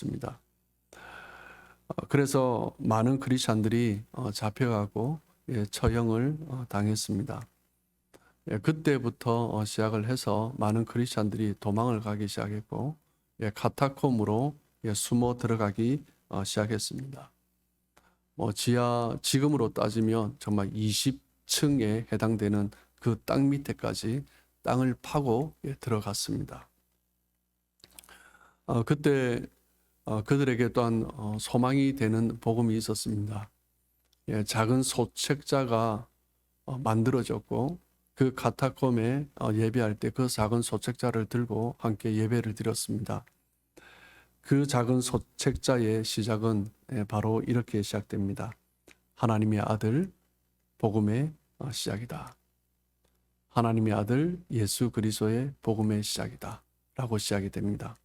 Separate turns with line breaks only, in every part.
되었습니다. 그래서 많은 크리스찬들이 잡혀가고 처형을 당했습니다. 그때부터 시작을 해서 많은 크리스찬들이 도망을 가기 시작했고 카타콤으로 숨어 들어가기 시작했습니다. 지금으로 따지면 정말 20층에 해당되는 그 땅 밑에까지 땅을 파고 들어갔습니다. 그때 그들에게 또한 소망이 되는 복음이 있었습니다. 작은 소책자가 만들어졌고 그 카타콤에 예배할 때 그 작은 소책자를 들고 함께 예배를 드렸습니다. 그 작은 소책자의 시작은 바로 이렇게 시작됩니다. 하나님의 아들 복음의 시작이다. 하나님의 아들 예수 그리스도의 복음의 시작이다 라고 시작이 됩니다.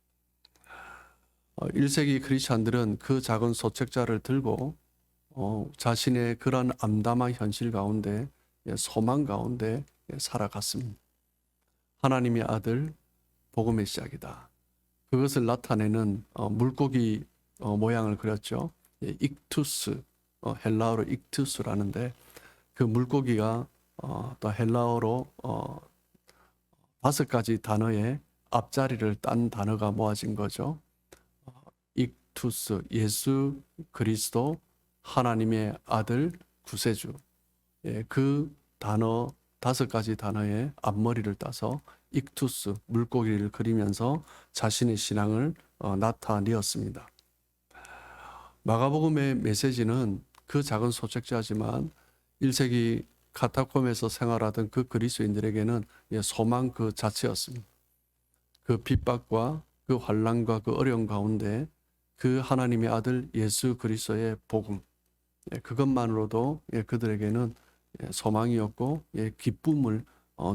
1세기 크리스찬들은 그 작은 소책자를 들고 자신의 그런 암담한 현실 가운데 소망 가운데 살아갔습니다. 하나님의 아들 복음의 시작이다. 그것을 나타내는 물고기 모양을 그렸죠. 익투스, 헬라어로 익투스라는데 그 물고기가 또 헬라어로 5가지 단어의 앞자리를 딴 단어가 모아진 거죠. 익투스, 예수 그리스도 하나님의 아들 구세주. 그 단어 5가지 단어의 앞머리를 따서 익투스, 물고기를 그리면서 자신의 신앙을 나타내었습니다. 마가복음의 메시지는 그 작은 소책자지만 1세기 카타콤에서 생활하던 그 그리스도인들에게는 소망 그 자체였습니다. 그 핍박과 그 환난과 그 어려움 가운데 그 하나님의 아들 예수 그리스도의 복음, 그것만으로도 그들에게는 소망이었고 기쁨을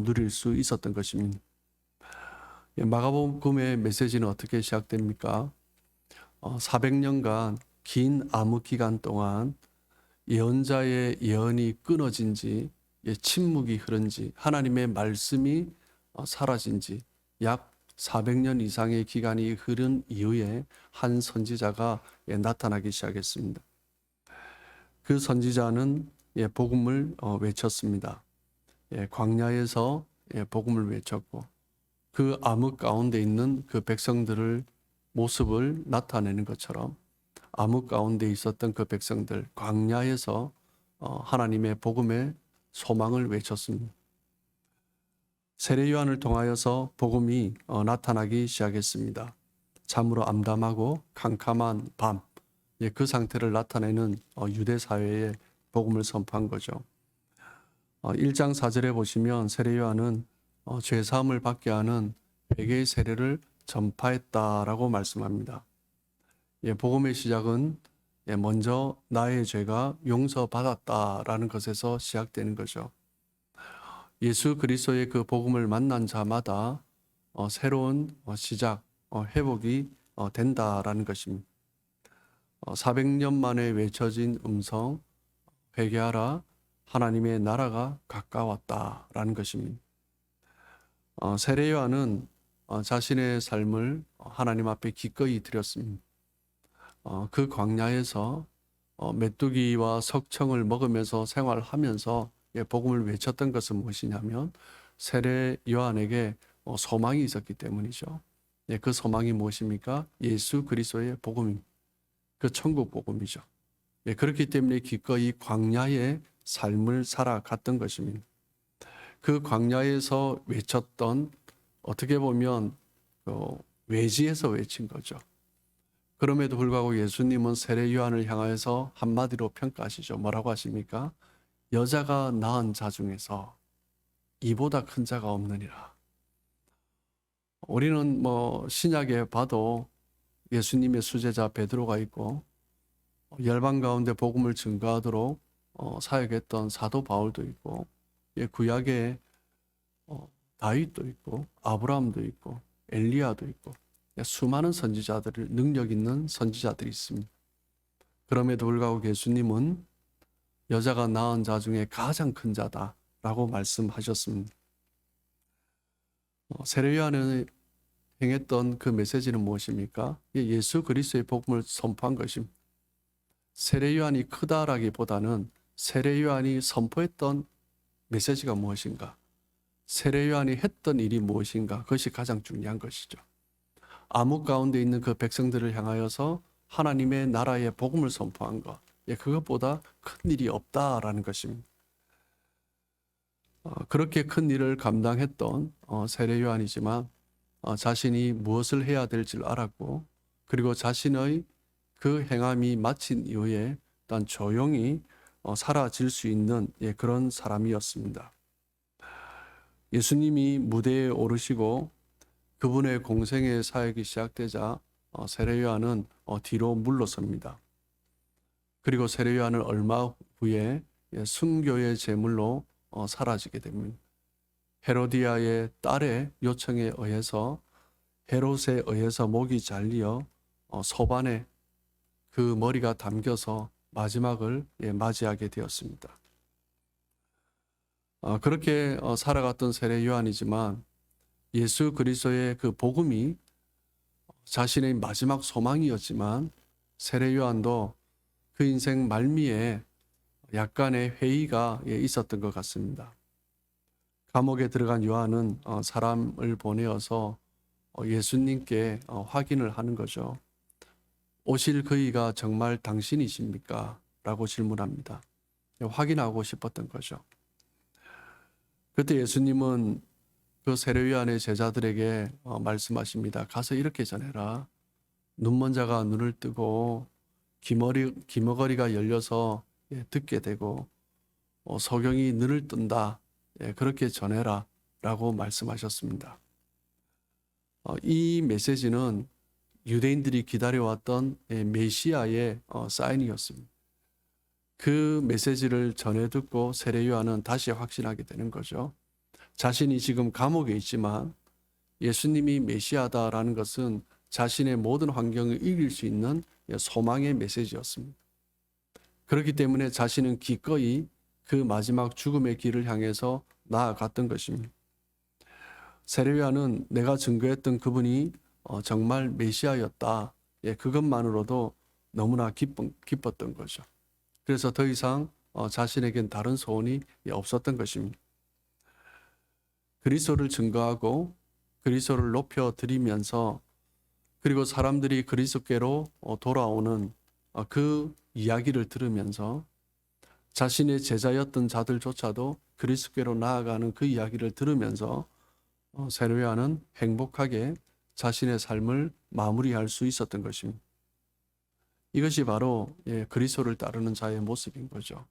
누릴 수 있었던 것입니다. 마가복음의 메시지는 어떻게 시작됩니까? 400년간 긴 암흑 기간 동안 예언자의 예언이 끊어진지 침묵이 흐른지 하나님의 말씀이 사라진지 약 400년 이상의 기간이 흐른 이후에 한 선지자가 나타나기 시작했습니다. 그 선지자는 복음을 외쳤습니다. 광야에서 복음을 외쳤고 그 암흑 가운데 있는 그 백성들을 모습을 나타내는 것처럼 암흑 가운데 있었던 그 백성들 광야에서 하나님의 복음의 소망을 외쳤습니다. 세례 요한을 통하여서 복음이 나타나기 시작했습니다. 참으로 암담하고 캄캄한 밤, 그 상태를 나타내는 유대 사회에 복음을 선포한 거죠. 1장 4절에 보시면 세례 요한은 죄 사함을 받게 하는 회개의 세례를 전파했다라고 말씀합니다. 복음의 시작은 먼저 나의 죄가 용서받았다라는 것에서 시작되는 거죠. 예수 그리스도의 그 복음을 만난 자마다 새로운 시작, 회복이 된다라는 것입니다. 400년 만에 외쳐진 음성, 회개하라, 하나님의 나라가 가까웠다라는 것입니다. 세례 요한은 자신의 삶을 하나님 앞에 기꺼이 드렸습니다. 그 광야에서 메뚜기와 석청을 먹으면서 생활하면서 복음을 외쳤던 것은 무엇이냐면 세례 요한에게 소망이 있었기 때문이죠. 그 소망이 무엇입니까? 예수 그리스도의 복음입니다. 그 천국 복음이죠. 그렇기 때문에 기꺼이 광야의 삶을 살아갔던 것입니다. 그 광야에서 외쳤던 어떻게 보면 외지에서 외친 거죠. 그럼에도 불구하고 예수님은 세례 요한을 향하여서 한마디로 평가하시죠. 뭐라고 하십니까? 여자가 낳은 자 중에서 이보다 큰 자가 없느니라. 우리는 신약에 봐도 예수님의 수제자 베드로가 있고 열방 가운데 복음을 증거하도록 사역했던 사도 바울도 있고 구약에 다윗도 있고 아브라함도 있고 엘리야도 있고 수많은 선지자들을 능력 있는 선지자들이 있습니다. 그럼에도 불구하고 예수님은 여자가 낳은 자 중에 가장 큰 자다라고 말씀하셨습니다. 세례 요한의 행했던 그 메시지는 무엇입니까? 예수 그리스도의 복음을 선포한 것입니다. 세례 요한이 크다라기보다는 세례 요한이 선포했던 메시지가 무엇인가? 세례 요한이 했던 일이 무엇인가? 그것이 가장 중요한 것이죠. 암흑 가운데 있는 그 백성들을 향하여서 하나님의 나라의 복음을 선포한 것. 그것보다 큰 일이 없다라는 것입니다. 그렇게 큰 일을 감당했던 세례 요한이지만 자신이 무엇을 해야 될지를 알았고, 그리고 자신의 그 행함이 마친 이후에 일단 조용히 사라질 수 있는 그런 사람이었습니다. 예수님이 무대에 오르시고 그분의 공생의 사역이 시작되자 세례 요한은 뒤로 물러섭니다. 그리고 세례 요한은 얼마 후에 순교의 제물로 사라지게 됩니다. 헤로디아의 딸의 요청에 의해서 헤롯에 의해서 목이 잘리어 소반에 그 머리가 담겨서 마지막을 맞이하게 되었습니다. 그렇게 살아갔던 세례 요한이지만 예수 그리스도의 그 복음이 자신의 마지막 소망이었지만 세례 요한도 그 인생 말미에 약간의 회의가 있었던 것 같습니다. 감옥에 들어간 요한은 사람을 보내어서 예수님께 확인을 하는 거죠. 오실 그이가 정말 당신이십니까? 라고 질문합니다. 확인하고 싶었던 거죠. 그때 예수님은 그 세례 요한의 제자들에게 말씀하십니다. 가서 이렇게 전해라. 눈먼 자가 눈을 뜨고 귀머거리가 열려서 듣게 되고 소경이 눈을 뜬다. 그렇게 전해라 라고 말씀하셨습니다. 이 메시지는 유대인들이 기다려왔던 메시아의 사인이었습니다. 그 메시지를 전해 듣고 세례 요한은 다시 확신하게 되는 거죠. 자신이 지금 감옥에 있지만 예수님이 메시아다라는 것은 자신의 모든 환경을 이길 수 있는 소망의 메시지였습니다. 그렇기 때문에 자신은 기꺼이 그 마지막 죽음의 길을 향해서 나아갔던 것입니다. 세례 요한은 내가 증거했던 그분이 정말 메시아였다. 그것만으로도 너무나 기뻤던 거죠. 그래서 더 이상 자신에겐 다른 소원이 없었던 것입니다. 그리스도를 증거하고 그리스도를 높여드리면서 그리고 사람들이 그리스도께로 돌아오는 그 이야기를 들으면서 자신의 제자였던 자들조차도 그리스도께로 나아가는 그 이야기를 들으면서 세례 요한은 행복하게 자신의 삶을 마무리할 수 있었던 것입니다. 이것이 바로 그리스도를 따르는 자의 모습인 거죠.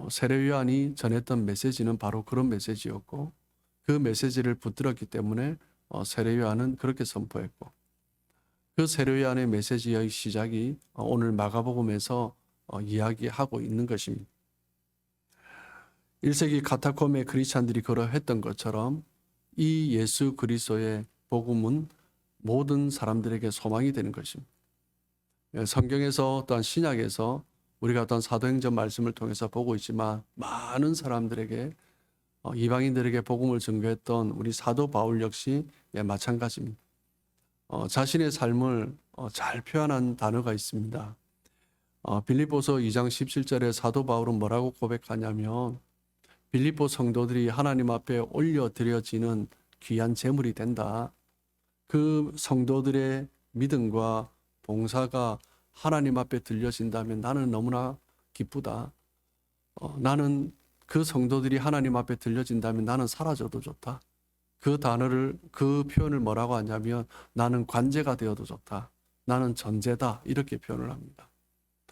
세례 요한이 전했던 메시지는 바로 그런 메시지였고 그 메시지를 붙들었기 때문에 세례 요한은 그렇게 선포했고 그 세례 요한의 메시지의 시작이 오늘 마가복음에서 이야기하고 있는 것입니다. 1세기 카타콤의 크리스찬들이 그러했던 것처럼 이 예수 그리스도의 복음은 모든 사람들에게 소망이 되는 것입니다. 성경에서 또한 신약에서 우리가 어떤 사도행전 말씀을 통해서 보고 있지만 많은 사람들에게 이방인들에게 복음을 증거했던 우리 사도 바울 역시 마찬가지입니다. 자신의 삶을 잘 표현한 단어가 있습니다. 빌립보서 2장 17절에 사도 바울은 뭐라고 고백하냐면 빌립보 성도들이 하나님 앞에 올려드려지는 귀한 제물이 된다. 그 성도들의 믿음과 봉사가 하나님 앞에 들려진다면 나는 너무나 기쁘다. 나는 그 성도들이 하나님 앞에 들려진다면 나는 사라져도 좋다. 그 단어를, 그 표현을 뭐라고 하냐면 나는 관제가 되어도 좋다. 나는 전제다. 이렇게 표현을 합니다.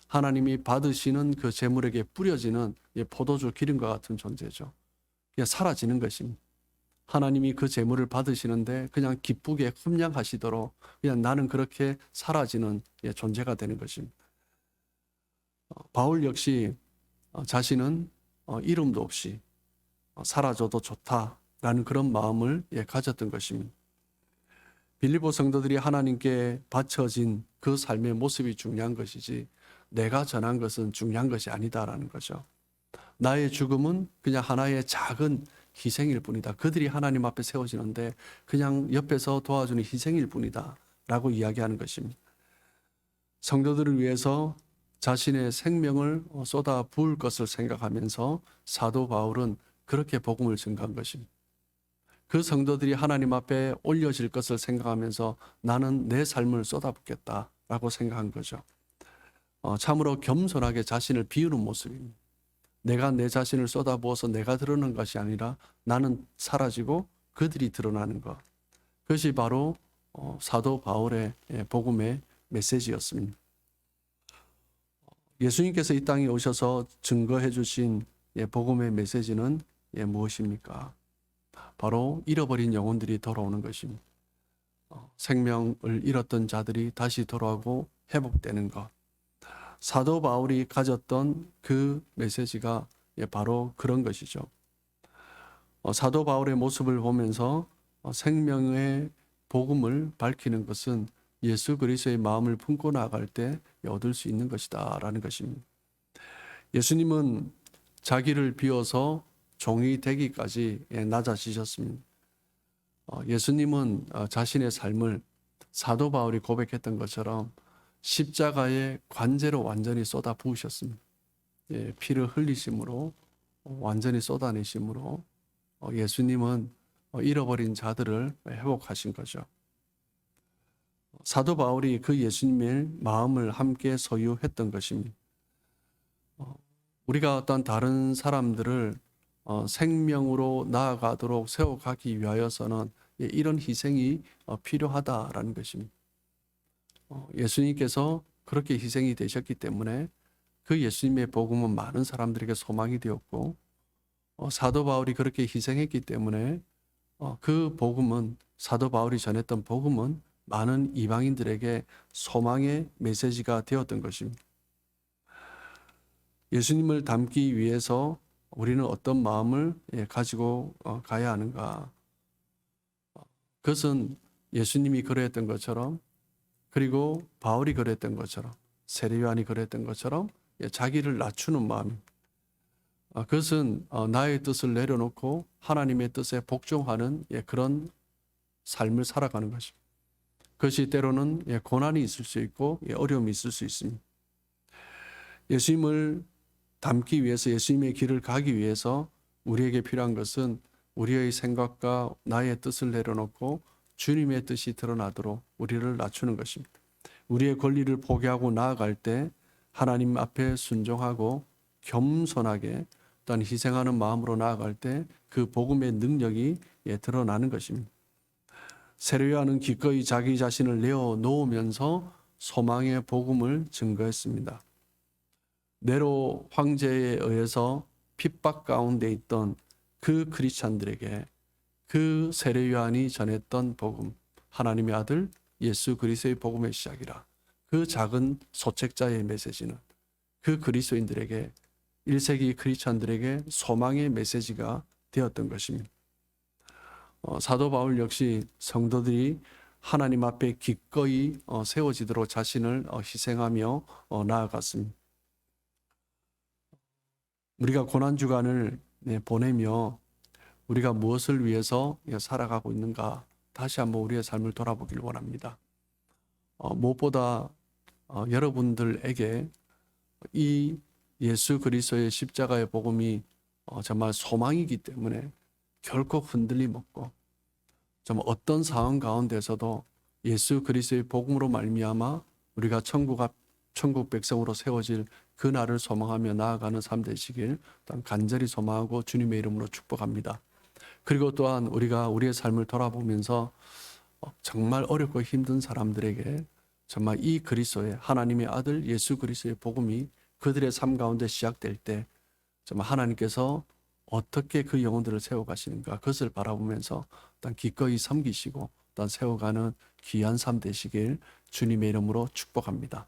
하나님이 받으시는 그 제물에게 뿌려지는 포도주 기름과 같은 존재죠. 그냥 사라지는 것입니다. 하나님이 그 제물을 받으시는데 그냥 기쁘게 흠양하시도록 그냥 나는 그렇게 사라지는 존재가 되는 것입니다. 바울 역시 자신은 이름도 없이 사라져도 좋다라는 그런 마음을 가졌던 것입니다. 빌립보 성도들이 하나님께 바쳐진 그 삶의 모습이 중요한 것이지 내가 전한 것은 중요한 것이 아니다라는 거죠. 나의 죽음은 그냥 하나의 작은 희생일 뿐이다. 그들이 하나님 앞에 세워지는데 그냥 옆에서 도와주는 희생일 뿐이다 라고 이야기하는 것입니다. 성도들을 위해서 자신의 생명을 쏟아 부을 것을 생각하면서 사도 바울은 그렇게 복음을 증거한 것입니다. 그 성도들이 하나님 앞에 올려질 것을 생각하면서 나는 내 삶을 쏟아붓겠다라고 생각한 거죠. 참으로 겸손하게 자신을 비우는 모습입니다. 내가 내 자신을 쏟아부어서 내가 드러나는 것이 아니라 나는 사라지고 그들이 드러나는 것. 그것이 바로 사도 바울의 복음의 메시지였습니다. 예수님께서 이 땅에 오셔서 증거해 주신 복음의 메시지는 무엇입니까? 바로 잃어버린 영혼들이 돌아오는 것입니다. 생명을 잃었던 자들이 다시 돌아오고 회복되는 것. 사도 바울이 가졌던 그 메시지가 바로 그런 것이죠. 사도 바울의 모습을 보면서 생명의 복음을 밝히는 것은 예수 그리스도의 마음을 품고 나아갈 때 얻을 수 있는 것이다 라는 것입니다. 예수님은 자기를 비워서 종이 되기까지 낮아지셨습니다. 예수님은 자신의 삶을 사도 바울이 고백했던 것처럼 십자가의 관제로 완전히 쏟아 부으셨습니다. 피를 흘리심으로 완전히 쏟아내심으로 예수님은 잃어버린 자들을 회복하신 거죠. 사도 바울이 그 예수님의 마음을 함께 소유했던 것입니다. 우리가 어떤 다른 사람들을 생명으로 나아가도록 세워가기 위하여서는 이런 희생이 필요하다라는 것입니다. 예수님께서 그렇게 희생이 되셨기 때문에 그 예수님의 복음은 많은 사람들에게 소망이 되었고 사도 바울이 그렇게 희생했기 때문에 그 복음은 사도 바울이 전했던 복음은 많은 이방인들에게 소망의 메시지가 되었던 것입니다. 예수님을 닮기 위해서 우리는 어떤 마음을 가지고 가야 하는가? 그것은 예수님이 그랬던 것처럼 그리고 바울이 그랬던 것처럼 세례 요한이 그랬던 것처럼 자기를 낮추는 마음입니다. 그것은 나의 뜻을 내려놓고 하나님의 뜻에 복종하는 그런 삶을 살아가는 것입니다. 그것이 때로는 고난이 있을 수 있고 어려움이 있을 수 있습니다. 예수님을 닮기 위해서 예수님의 길을 가기 위해서 우리에게 필요한 것은 우리의 생각과 나의 뜻을 내려놓고 주님의 뜻이 드러나도록 우리를 낮추는 것입니다. 우리의 권리를 포기하고 나아갈 때 하나님 앞에 순종하고 겸손하게 또한 희생하는 마음으로 나아갈 때 그 복음의 능력이 드러나는 것입니다. 세례 요한은 기꺼이 자기 자신을 내어놓으면서 소망의 복음을 증거했습니다. 네로 황제에 의해서 핍박 가운데 있던 그 크리스찬들에게 그 세례 요한이 전했던 복음, 하나님의 아들 예수 그리스도의 복음의 시작이라. 그 작은 소책자의 메시지는 그 그리스도인들에게 1세기 크리스찬들에게 소망의 메시지가 되었던 것입니다. 사도 바울 역시 성도들이 하나님 앞에 기꺼이 세워지도록 자신을 희생하며 나아갔습니다. 우리가 고난주간을 보내며 우리가 무엇을 위해서 살아가고 있는가 다시 한번 우리의 삶을 돌아보길 원합니다. 무엇보다 여러분들에게 이 예수 그리스도의 십자가의 복음이 정말 소망이기 때문에 결코 흔들림 없고 정말 어떤 상황 가운데서도 예수 그리스도의 복음으로 말미암아 우리가 천국 백성으로 세워질 그 날을 소망하며 나아가는 삶 되시길 또한 간절히 소망하고 주님의 이름으로 축복합니다. 그리고 또한 우리가 우리의 삶을 돌아보면서 정말 어렵고 힘든 사람들에게 정말 이 그리스도의 하나님의 아들 예수 그리스도의 복음이 그들의 삶 가운데 시작될 때 정말 하나님께서 어떻게 그 영혼들을 세워가시는가 그것을 바라보면서 일단 기꺼이 섬기시고 일단 세워가는 귀한 삶 되시길 주님의 이름으로 축복합니다.